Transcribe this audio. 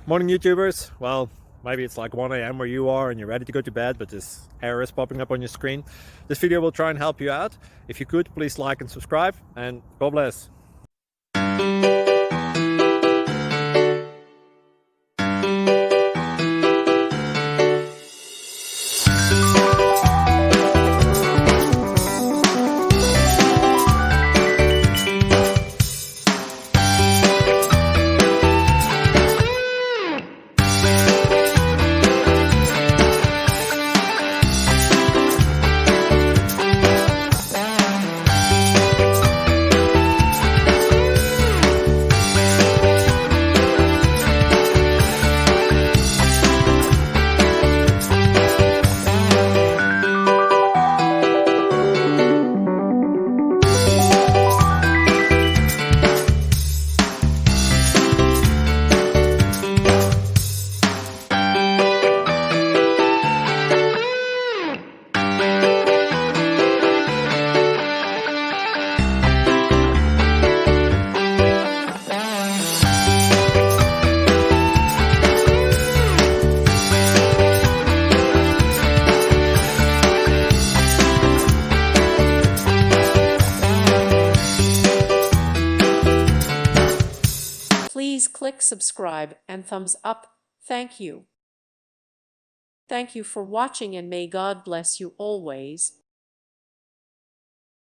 Morning YouTubers. Well, maybe it's like 1 a.m. where you are and you're ready to go to bed, but this error is popping up on your screen. This video will try and help you out. If you could, please like and subscribe, and God bless. Please click subscribe and thumbs up. Thank you. Thank you for watching, and may God bless you always.